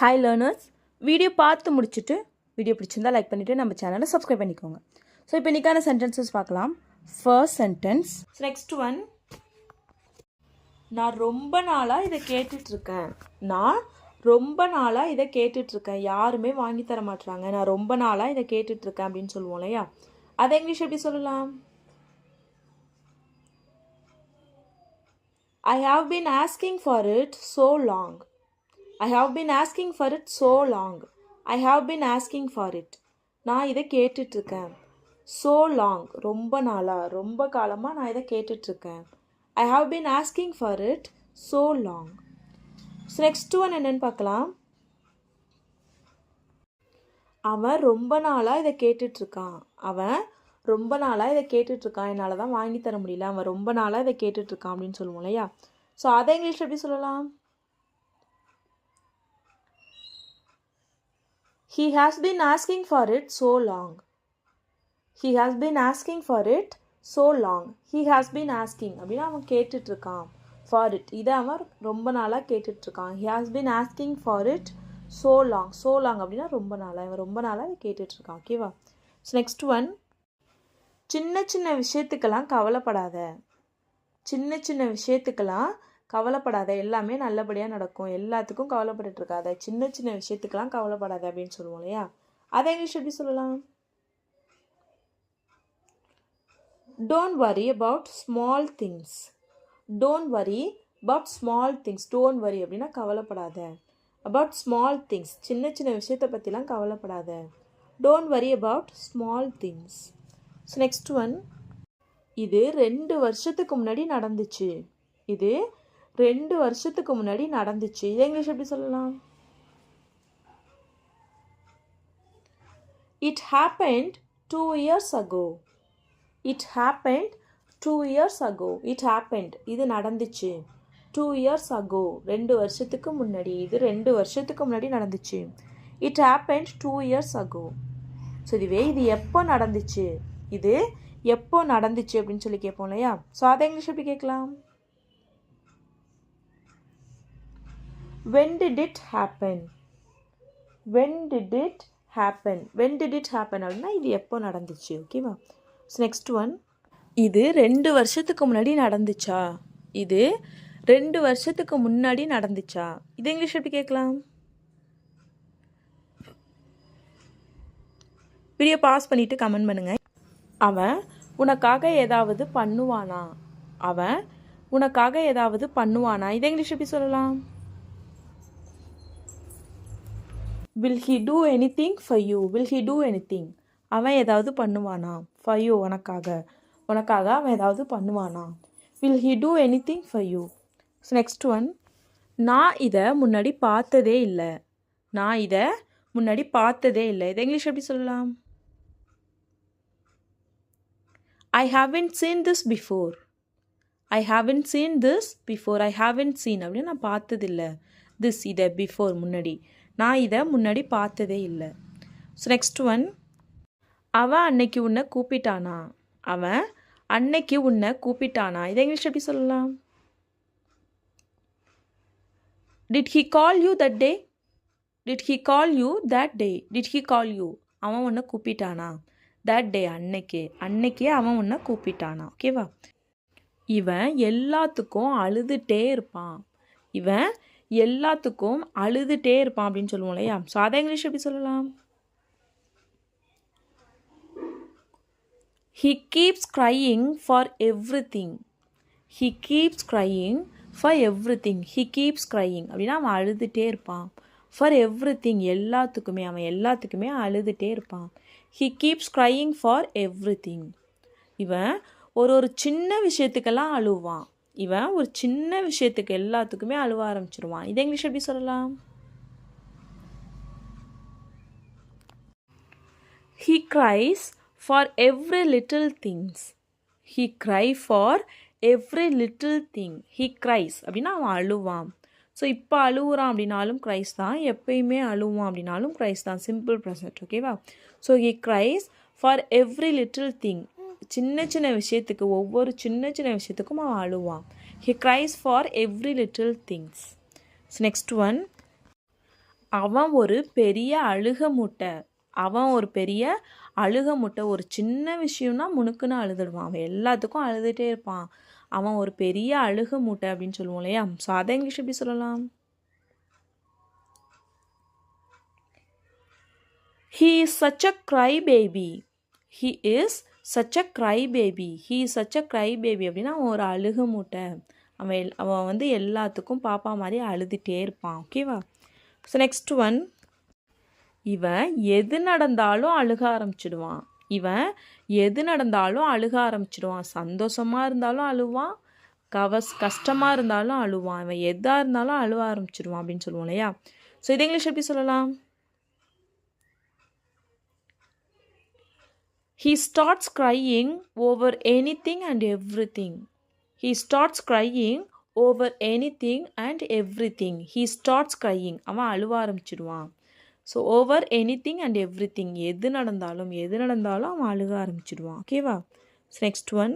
Hi learners, video பார்த்து முடிச்சுட்டு video பிடிச்சிருந்தால் லைக் பண்ணிவிட்டு நம்ம சேனலை சப்ஸ்கிரைப் பண்ணிக்கோங்க. ஸோ இப்போ இன்றைக்கான சென்டென்சஸ் பார்க்கலாம். First sentence. நெக்ஸ்ட் ஒன், நான் ரொம்ப நாளாக இதை கேட்டுட்ருக்கேன். நான் ரொம்ப நாளாக இதை கேட்டுட்ருக்கேன், யாருமே வாங்கி தர மாட்டுறாங்க. நான் ரொம்ப நாளாக இதை கேட்டுட்ருக்கேன் அப்படின்னு சொல்லுவோம் இல்லையா? அதை இங்கிலீஷ் எப்படி சொல்லலாம்? I have been asking for it so long. I have been asking for it so long. I have been asking for it. நான் இதை கேட்டுட்ருக்கேன். So long, ரொம்ப நாளாக, ரொம்ப காலமாக நான் இதை கேட்டுட்ருக்கேன். I have been asking for it so long. So next one என்னன்னு பார்க்கலாம். அவன் ரொம்ப நாளாக இதை கேட்டுட்ருக்கான். அவன் ரொம்ப நாளாக இதை கேட்டுட்ருக்கான், என்னால் தான் வாங்கி தர முடியல, அவன் ரொம்ப நாளாக இதை கேட்டுட்ருக்கான் அப்படின்னு சொல்லுவோம் இல்லையா? ஸோ அதை இங்கிலீஷ் எப்படி சொல்லலாம்? He has been asking for it so long. He has been asking for it so long. He has been asking அப்படின்னா அவன் கேட்டுட்ருக்கான். For it, இதை அவன் ரொம்ப நாளாக கேட்டுட்ருக்கான். He has been asking for it so long. So long அப்படின்னா ரொம்ப நாளாக, அவன் ரொம்ப நாளாக கேட்டுட்ருக்கான். ஓகேவா? ஸோ நெக்ஸ்ட் ஒன், சின்ன சின்ன விஷயத்துக்கெல்லாம் கவலைப்படாத. சின்ன சின்ன விஷயத்துக்கெல்லாம் கவலைப்படாத, எல்லாமே நல்லபடியாக நடக்கும், எல்லாத்துக்கும் கவலைப்பட்டுட்டு இருக்காத, சின்ன சின்ன விஷயத்துக்கெல்லாம் கவலைப்படாத அப்படின்னு சொல்லுவோம் இல்லையா? அதை இங்கிலீஷ் எப்படி சொல்லலாம்? Don't worry about small things. Don't worry about small things. Don't worry அப்படின்னா கவலைப்படாத. About small things, சின்ன சின்ன விஷயத்தை பற்றிலாம் கவலைப்படாத. Don't worry about small things. So next one, இது 2 வருஷத்துக்கு முன்னாடி நடந்துச்சு. இது 2 வருஷத்துக்கு முன்னாடி நடந்துச்சு. இதை இங்கிலீஷ் எப்படி சொல்லலாம்? It happened 2 years ago. It happened 2 years ago. It happened, இது நடந்துச்சு. 2 years ago, 2 வருஷத்துக்கு முன்னாடி. இது 2 வருஷத்துக்கு முன்னாடி நடந்துச்சு. It happened 2 years ago. So இதுவே இது எப்போ நடந்துச்சு, இது எப்போ நடந்துச்சு அப்படின்னு சொல்லி கேட்போம் இல்லையா? ஸோ அதை இங்கிலீஷ் எப்படி கேட்கலாம்? When did it happen? When did it happen? When did it happen அப்படின்னா இது எப்போ நடந்துச்சு. ஓகேவா? ஸோ நெக்ஸ்ட் ஒன், இது 2 வருஷத்துக்கு முன்னாடி நடந்துச்சா? இது 2 வருஷத்துக்கு முன்னாடி நடந்துச்சா? இது இங்கிலீஷ் எப்படி கேட்கலாம்? வீடியோ பாஸ் பண்ணிவிட்டு கமெண்ட் பண்ணுங்கள். அவன் உனக்காக ஏதாவது பண்ணுவானா? அவன் உனக்காக ஏதாவது பண்ணுவானா? இதை இங்கிலீஷ் எப்படி சொல்லலாம்? Will he do anything for you? Will he do anything? அவன் ஏதாவது பண்ணுவானா? For you, உனக்காக, உனக்காக அவன் ஏதாவது பண்ணுவானா? Will he do anything for you? So next one, நான் இதை முன்னாடி பார்த்ததே இல்லை. நான் இதை முன்னாடி பார்த்ததே இல்லை. இதை இங்கிலீஷ் எப்படி சொல்லலாம்? I haven't seen this before. I haven't seen this before. I haven't seen அப்படின்னு நான் பார்த்ததில்லை. This, இதை, before, முன்னாடி. நான் இதை முன்னாடி பார்த்ததே இல்லை. ஸோ நெக்ஸ்ட் ஒன், அவன் அன்னைக்கு உன்னை கூப்பிட்டானா? அவன் அன்னைக்கு உன்னை கூப்பிட்டானா? இதை இங்கிலீஷ் எப்படி சொல்லலாம்? Did he call you that day? Did he call you that day? Did he call you? அவன் உன்னை கூப்பிட்டானா? That day, அன்னைக்கே அவன் உன்னை கூப்பிட்டானா? ஓகேவா? இவன் எல்லாத்துக்கும் அழுதுகிட்டே இருப்பான். இவன் எல்லாத்துக்கும் அழுதுகிட்டே இருப்பான் அப்படின்னு சொல்லுவோம் இல்லையா? ஸோ அதை இங்கிலீஷ் எப்படி சொல்லலாம்? He keeps crying for everything. He keeps crying for everything. He keeps crying அப்படின்னா அவன் அழுதுகிட்டே இருப்பான். For everything, எல்லாத்துக்குமே, அவன் எல்லாத்துக்குமே அழுதுகிட்டே இருப்பான். He keeps crying for everything. இவன் ஒரு சின்ன விஷயத்துக்கெல்லாம் அழுவான். இவன் ஒரு சின்ன விஷயத்துக்கு எல்லாத்துக்குமே அழுவ ஆரம்பிச்சிருவான். இதை இங்கிலீஷ் எப்படி சொல்லலாம்? He cries for every little things. He cry for every little thing. He cries அப்படின்னா அவன் அழுவான். ஸோ இப்போ அழுவுறான் அப்படின்னாலும் க்ரைஸ் தான், எப்பயுமே அழுவான் அப்படின்னாலும் க்ரைஸ் தான். Simple present. ஓகேவா? So he cries for every little thing. சின்ன சின்ன விஷயத்துக்கு, ஒவ்வொரு சின்ன சின்ன விஷயத்துக்கும் அவன் அழுவான். He cries for every little things. So next one, அவன் ஒரு பெரிய அழுக மூட்டை. அவன் ஒரு பெரிய அழுக மூட்டை. ஒரு சின்ன விஷயம்னா முணுக்குன்னு அழுதுடுவான். அவன் எல்லாத்துக்கும் அழுதுகிட்டே இருப்பான். அவன் ஒரு பெரிய அழுக மூட்டை அப்படின்னு சொல்லுவோம் இல்லையா? ஸோ அதை இங்கிலீஷ் எப்படி சொல்லலாம்? He is such a cry baby. He is such a cry baby. He is such a cry baby அப்படின்னா அவன் ஒரு அழுக மூட்டை. அவன் வந்து எல்லாத்துக்கும் பாப்பா மாதிரி அழுதுகிட்டே இருப்பான். ஓகேவா? ஸோ நெக்ஸ்ட் ஒன், இவன் எது நடந்தாலும் அழுக ஆரம்பிச்சிடுவான். இவன் எது நடந்தாலும் அழுக ஆரம்பிச்சிடுவான். சந்தோஷமாக இருந்தாலும் அழுவான், கஷ்டமாக இருந்தாலும் அழுவான். இவன் எதாக இருந்தாலும் அழுவ ஆரம்பிச்சிடுவான் அப்படின்னு சொல்லுவோம் இல்லையா? ஸோ இது இங்கிலீஷ் எப்படி சொல்லலாம்? He starts crying over anything and everything. He starts crying over anything and everything. He starts crying. அவன் அழுவ ஆரம்பிச்சிடுவான். So over anything and everything, எது நடந்தாலும் அவன் அழுக ஆரம்பிச்சிடுவான். ஓகேவா? நெக்ஸ்ட் ஒன்,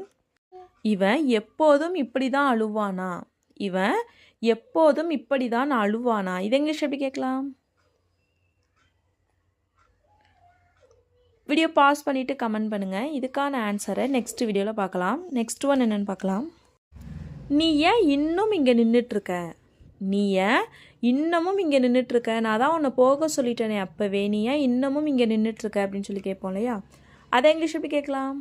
இவன் எப்போதும் இப்படி தான் அழுவானா? இவன் எப்போதும் இப்படி தான் அழுவானா? இது இங்கிலீஷ் எப்படி கேட்கலாம்? வீடியோ பாஸ் பண்ணிவிட்டு கமெண்ட் பண்ணுங்கள். இதுக்கான ஆன்சரை நெக்ஸ்ட் வீடியோவில் பார்க்கலாம். நெக்ஸ்ட் ஒன் என்னென்னு பார்க்கலாம். நீ ஏன் இன்னும் இங்கே நின்றுட்டுருக்க? நீ ஏன் இன்னமும் இங்கே நின்றுட்டுருக்க? நான் தான் உன்னை போக சொல்லிட்டேனே அப்போவே, நீ ஏன் இன்னமும் இங்கே நின்றுட்டுருக்க அப்படின்னு சொல்லி கேட்போம் இல்லையா? அதை இங்கிலீஷ் எப்படி கேட்கலாம்?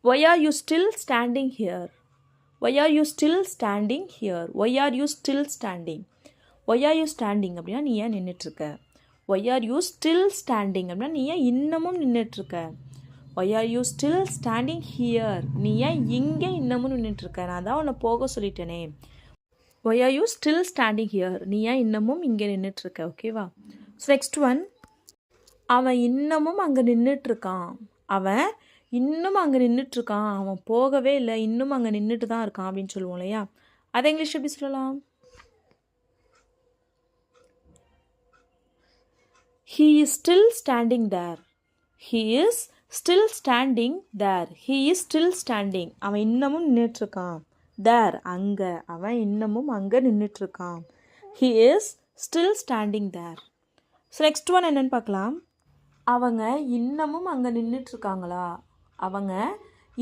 Why are you still standing here? Why are you still standing here? Why are you still standing? Why are you standing அப்படின்னா நீ ஏன் நின்றுட்டுருக்க? Why are you still standing அப்படின்னா நீ ஏன் இன்னமும் நின்றுட்டுருக்க? Why are you still standing here? நீ ஏன் இங்கே இன்னமும் நின்றுட்டுருக்க? நான் தான் உன்னை போக சொல்லிட்டேனே. Why are you still standing here? நீ ஏன் இன்னமும் இங்கே நின்றுட்டுருக்க? ஓகேவா? ஸோ நெக்ஸ்ட் ஒன், அவன் இன்னமும் அங்கே நின்றுட்டுருக்கான். அவன் இன்னும் அங்கே நின்றுட்டுருக்கான். அவன் போகவே இல்லை, இன்னும் அங்கே நின்றுட்டு தான் இருக்கான் அப்படின்னு சொல்லுவோம் இல்லையா? அதை இங்கிலீஷ் எப்படி சொல்லலாம்? He is still standing there. He is still standing there. He is still standing. அவன் இன்னமும் நின்றுட்டுருக்கான். there, அங்கே. அவன் இன்னமும் அங்கே நின்றுட்டுருக்கான். He is still standing there. So next one என்னென்னு பார்க்கலாம். அவங்க இன்னமும் அங்கே நின்றுட்டுருக்காங்களா? அவங்க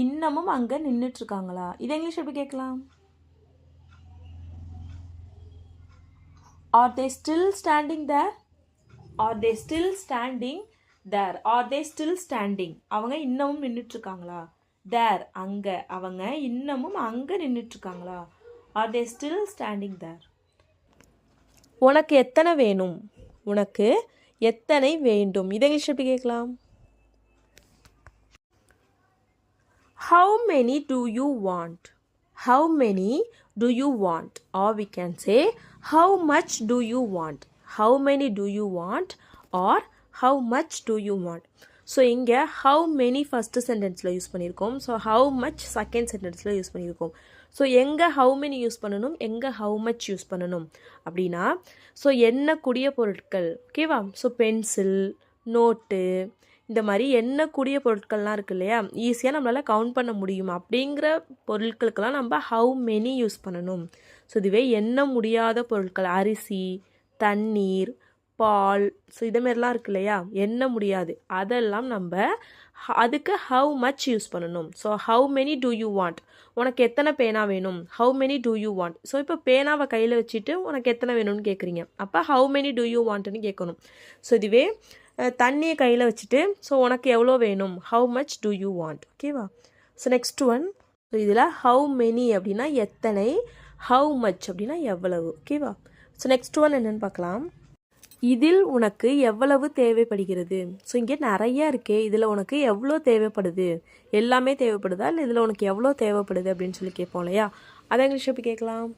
இன்னமும் அங்கே நின்றுட்டுருக்காங்களா? இதை இங்கிலீஷ் எப்படி கேட்கலாம்? Are they still standing there? Are they still standing there? Are they still standing? அவங்க இன்னமும் நின்றுட்டுருக்காங்களா? there, அங்கே. அவங்க இன்னமும் அங்கே நின்றுட்டுருக்காங்களா? Are they still standing there? உனக்கு எத்தனை வேணும்? உனக்கு எத்தனை வேண்டும்? இதை இங்கிலீஷ் எப்படி கேட்கலாம்? How many do you want? How many do you want? Or we can say how much do you want? How many do you want or how much do you want? So இங்கே how many first சென்டென்ஸில் use பண்ணியிருக்கோம். So how much second சென்டென்ஸில் use பண்ணியிருக்கோம். So எங்கே how many use பண்ணணும், எங்கே how much use பண்ணணும் அப்படின்னா, ஸோ எண்ணக்கூடிய பொருட்கள். ஓகேவா? ஸோ பென்சில், நோட்டு, இந்த மாதிரி எண்ணக்கூடிய பொருட்கள்லாம் இருக்குது இல்லையா? ஈஸியாக நம்மளால் கவுண்ட் பண்ண முடியும் அப்படிங்கிற பொருட்களுக்கெல்லாம் நம்ம how many யூஸ் பண்ணணும். ஸோ இதுவே எண்ண முடியாத பொருட்கள், அரிசி, தண்ணீர், பால், ஸோ இதமாரிலாம் இருக்கு இல்லையா? எண்ண முடியாது, அதெல்லாம் நம்ம அதுக்கு ஹவு மச் யூஸ் பண்ணணும். So how many do you want? உனக்கு எத்தனை பேனா வேணும்? How many do you want? So இப்போ பேனாவை கையில் வச்சுட்டு உனக்கு எத்தனை வேணும்னு கேட்குறீங்க. அப்போ ஹவு மெனி டூ யூ வாண்ட்னு கேட்கணும். ஸோ இதுவே தண்ணியை கையில் வச்சுட்டு ஸோ உனக்கு எவ்வளோ வேணும்? How much do you want? ஓகேவா? ஸோ நெக்ஸ்ட் ஒன், ஸோ இதில் ஹவு மெனி அப்படின்னா எத்தனை, ஹவு மச் அப்படின்னா எவ்வளவு. ஓகேவா? ஸோ நெக்ஸ்ட் ஒன் என்னென்னு பார்க்கலாம். இதில் உனக்கு எவ்வளவு தேவைப்படுகிறது? ஸோ இங்கே நிறையா இருக்கே, இதில் உனக்கு எவ்வளோ தேவைப்படுது? எல்லாமே தேவைப்படுதா, இல்லை இதில் உனக்கு எவ்வளோ தேவைப்படுது அப்படின்னு சொல்லி கேட்போம் இல்லையா? அதை இங்கிலீஷ் எப்படி கேட்கலாம்?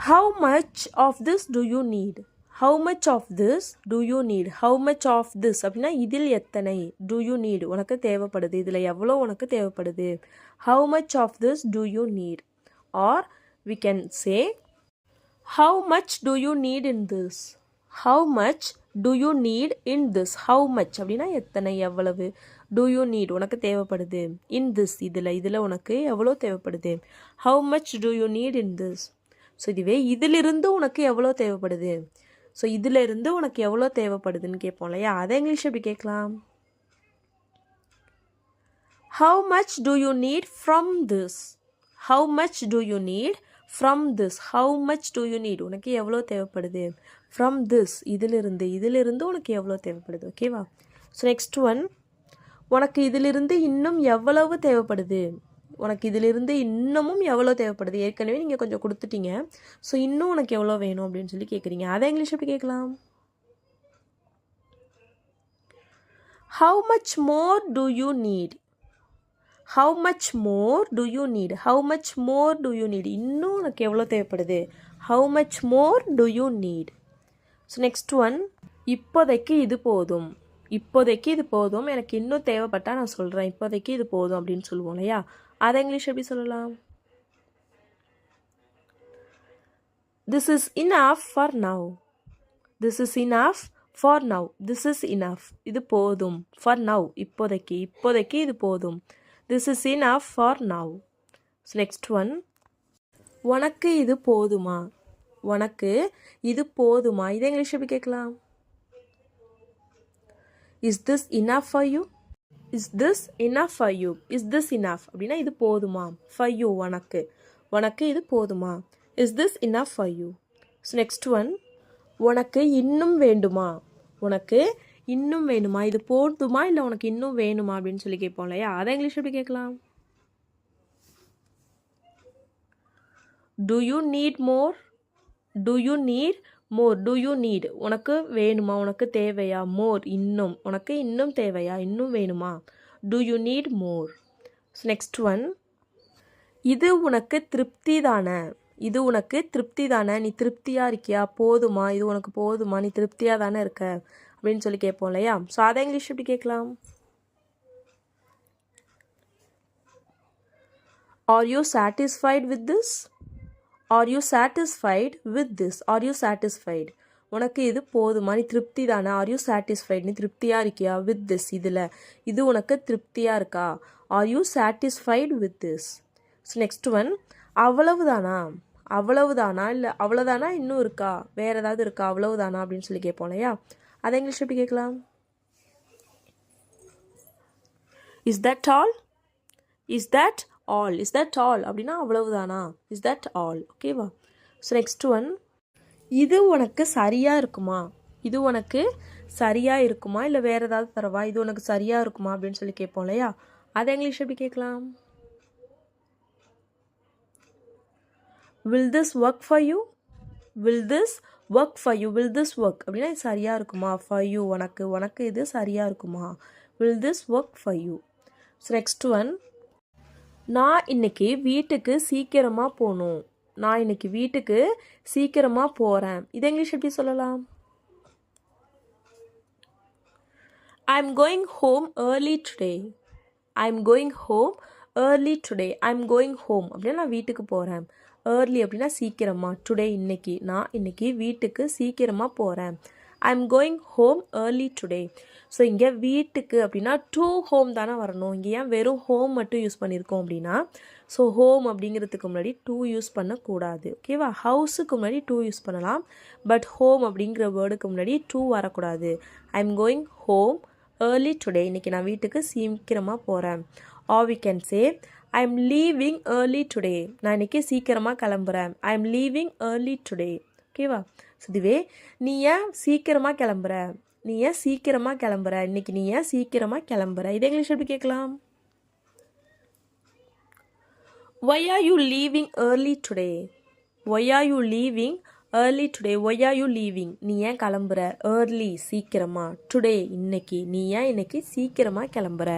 How much of this do you need? How much of this do you need? How much of this அப்படின்னா இதில் எத்தனை, do you need உனக்கு தேவைப்படுது, இதில் எவ்வளோ உனக்கு தேவைப்படுது. How much of this do you need? Or we can say how much do you need in this? How much do you need in this? How much அப்படின்னா எத்தனை, எவ்வளவு. do you need உனக்கு தேவைப்படுது in this இதில் உனக்கு எவ்வளோ தேவைப்படுது how much do you need in this so இதுவே இதிலிருந்து உனக்கு எவ்வளோ தேவைப்படுது ஸோ இதிலிருந்து உனக்கு எவ்வளோ தேவைப்படுதுன்னு கேட்போம் இல்லையா அதை இங்கிலீஷ் எப்படி கேட்கலாம் how much do you need from this how much do you need from this how much do you need உனக்கு எவ்வளோ தேவைப்படுது from this இதிலிருந்து உனக்கு எவ்வளோ தேவைப்படுது ஓகேவா ஸோ நெக்ஸ்ட் ஒன் உனக்கு இதிலிருந்து இன்னும் எவ்வளவு தேவைப்படுது உனக்கு இதிலிருந்து இன்னமும் எவ்வளோ தேவைப்படுது ஏற்கனவே நீங்கள் கொஞ்சம் கொடுத்துட்டீங்க ஸோ இன்னும் உனக்கு எவ்வளோ வேணும் அப்படின்னு சொல்லி கேட்குறீங்க அதை இங்கிலீஷ் எப்படி கேட்கலாம் how much more do you need how much more do you need how much more do you need இன்னும் உனக்கு எவ்வளோ தேவைப்படுது how much more do you need so next one இப்போதைக்கு இது போதும் எனக்கு இன்னும் தேவைப்பட்டால் நான் சொல்கிறேன் இப்போதைக்கு இது போதும் அப்படின்னு சொல்லுவோம் இல்லையா அதை இங்கிலீஷ் எப்படி சொல்லலாம் this is enough for now this is enough for now this is enough இது போதும் for now இப்போதைக்கு இது போதும் this is enough for now so next one உனக்கு இது போதுமா இதை இங்கிலீஷ் எப்படி கேட்கலாம் is this enough for you is this enough for you is this enough அப்படின்னா இது போதுமா for you உனக்கு இது போதுமா is this enough for you so next one உனக்கு இன்னும் வேண்டுமா இது போதுமா இல்லை உனக்கு இன்னும் வேணுமா அப்படின்னு சொல்லி கேட்போம் இல்லையா அதை இங்கிலீஷ் எப்படி கேட்கலாம் do you need more do you need உனக்கு வேணுமா உனக்கு தேவையா more இன்னும் உனக்கு இன்னும் தேவையா இன்னும் வேணுமா do you need more so next one இது உனக்கு திருப்தி தானே நீ திருப்தியாக இருக்கியா போதுமா இது உனக்கு போதுமா நீ திருப்தியாக தானே இருக்க அப்படின்னு சொல்லி கேட்போம் இல்லையா ஸோ அதை இங்கிலீஷ் எப்படி கேட்கலாம் are you satisfied with this are you satisfied with this are you satisfied உனக்கு இது போதுமா நீ திருப்தி தானே are you satisfied நீ திருப்தியாக இருக்கியா with this இது உனக்கு திருப்தியாக இருக்கா are you satisfied with this so next one அவ்வளவுதானா இல்லை அவ்வளோதானா இன்னும் இருக்கா வேறு ஏதாவது இருக்கா அவ்வளவுதானா அப்படின்னு சொல்லி கேட்போம் இல்லையா அதை இங்கிலீஷ் எப்படி கேட்கலாம் is that all அப்படின்னா அவ்வளவுதானா is that all ஓகேவா ஸோ நெக்ஸ்ட் ஒன் இது உனக்கு சரியாக இருக்குமா இல்லை வேறு ஏதாவது தரவா இது உனக்கு சரியாக இருக்குமா அப்படின்னு சொல்லி கேட்போம் இல்லையா அதை இங்கிலீஷ் எப்படி கேட்கலாம் will this work for you அப்படின்னா இது சரியாக இருக்குமா for you உனக்கு இது சரியாக இருக்குமா will this work for you so next one நான் இன்னைக்கு வீட்டுக்கு சீக்கிரமாக போகிறேன் இதை இங்கிலீஷ் எப்படி சொல்லலாம் I'm going home early today அப்படின்னா நான் வீட்டுக்கு போகிறேன் early அப்படின்னா சீக்கிரமா டுடே நான் இன்னைக்கு வீட்டுக்கு சீக்கிரமாக போகிறேன் I'm going home early today so இங்கே வீட்டுக்கு அப்படின்னா to home தானே வரணும் இங்கே ஏன் வெறும் home மட்டும் யூஸ் பண்ணியிருக்கோம் அப்படின்னா ஸோ home அப்படிங்கிறதுக்கு முன்னாடி to யூஸ் பண்ணக்கூடாது ஓகேவா ஹவுஸுக்கு முன்னாடி to யூஸ் பண்ணலாம் பட் home அப்படிங்கிற வேர்டுக்கு முன்னாடி to வரக்கூடாது I'm going home early today இன்னைக்கு நான் வீட்டுக்கு சீக்கிரமாக போகிறேன் or we can say I'm leaving early today நான் இன்னைக்கு சீக்கிரமாக கிளம்புறேன் I'm leaving early today ஓகேவா ஸோ இதுவே நீ ஏன் சீக்கிரமாக கிளம்புற இன்னைக்கு நீ ஏன் சீக்கிரமாக கிளம்புற இதை இங்கிலீஷ் எப்படி கேட்கலாம் why are you leaving early today why are you leaving நீ ஏன் கிளம்புற early சீக்கிரமா today இன்னைக்கு நீ ஏன் இன்னைக்கு சீக்கிரமாக கிளம்புற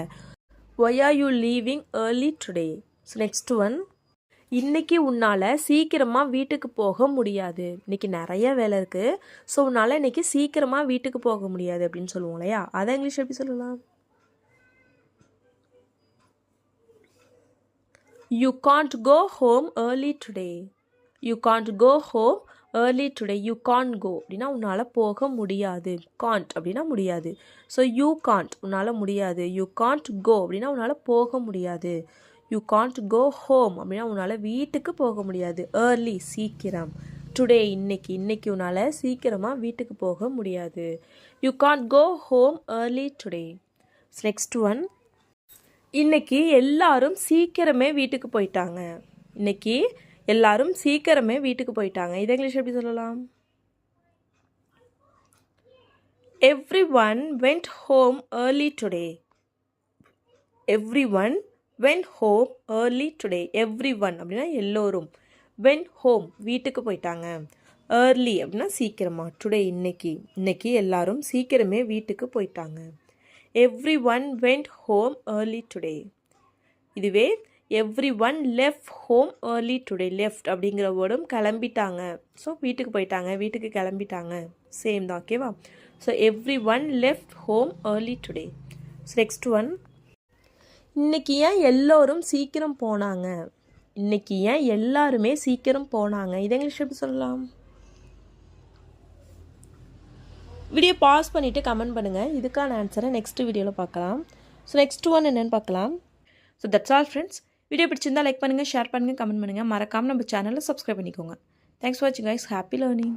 why are you leaving early today so next one இன்னைக்கு உன்னால் சீக்கிரமாக வீட்டுக்கு போக முடியாது இன்னைக்கு நிறைய வேலை இருக்குது ஸோ உன்னால் இன்னைக்கு சீக்கிரமாக வீட்டுக்கு போக முடியாது அப்படின்னு சொல்லுவோம் இல்லையா அதை இங்கிலீஷ் எப்படி சொல்லலாம் you can't go home early today early today you can't go அப்படின்னா உன்னால் போக முடியாது. can't அப்படின்னா முடியாது. ஸோ you can't உன்னால் முடியாது. you can't go அப்படின்னா உன்னால் போக முடியாது. you can't go home அப்படின்னா உன்னால் வீட்டுக்கு போக முடியாது. early சீக்கிரம். டுடே இன்னைக்கு உன்னால் சீக்கிரமாக வீட்டுக்கு போக முடியாது. you can't go home early today. Next one, இன்னைக்கு எல்லாரும் சீக்கிரமே வீட்டுக்கு போயிட்டாங்க. இன்னைக்கு எல்லாரும் சீக்கிரமே வீட்டுக்கு போயிட்டாங்க. இதை இங்கிலீஷ் எப்படி சொல்லலாம்? Everyone went home early today. Everyone went home early today. Everyone அப்படின்னா எல்லோரும். went home வீட்டுக்கு போயிட்டாங்க. early அப்படின்னா சீக்கிரமா. today இன்னைக்கு எல்லாரும் சீக்கிரமே வீட்டுக்கு போயிட்டாங்க. Everyone went home early today. இதுவே everyone left home early today. left அப்படிங்கிற வேர்டும் கிளம்பிட்டாங்க. ஸோ வீட்டுக்கு போயிட்டாங்க, வீட்டுக்கு கிளம்பிட்டாங்க, சேம் தான். ஓகேவா? So everyone left home early today. Next one, இன்னைக்கு ஏன் எல்லோரும் சீக்கிரம் போனாங்க? இன்னைக்கு ஏன் எல்லாருமே சீக்கிரம் போனாங்க? இதை இங்கிலீஷ் எப்படி சொல்லலாம்? வீடியோ பாஸ் பண்ணிவிட்டு கமெண்ட் பண்ணுங்கள். இதுக்கான ஆன்சரை நெக்ஸ்ட் வீடியோவில் பார்க்கலாம். ஸோ நெக்ஸ்ட் ஒன் என்னென்னு பார்க்கலாம். So that's all friends. Video பிடிச்சிருந்தா லைக் பண்ணுங்கள், ஷேர் பண்ணுங்கள், கமெண்ட் பண்ணுங்கள். மறக்காமல் நம்ம சேனலை சப்ஸ்கிரைப் பண்ணிக்கோங்க. தேங்க்ஸ் ஃபார் வாட்சிங் கைஸ். Happy learning.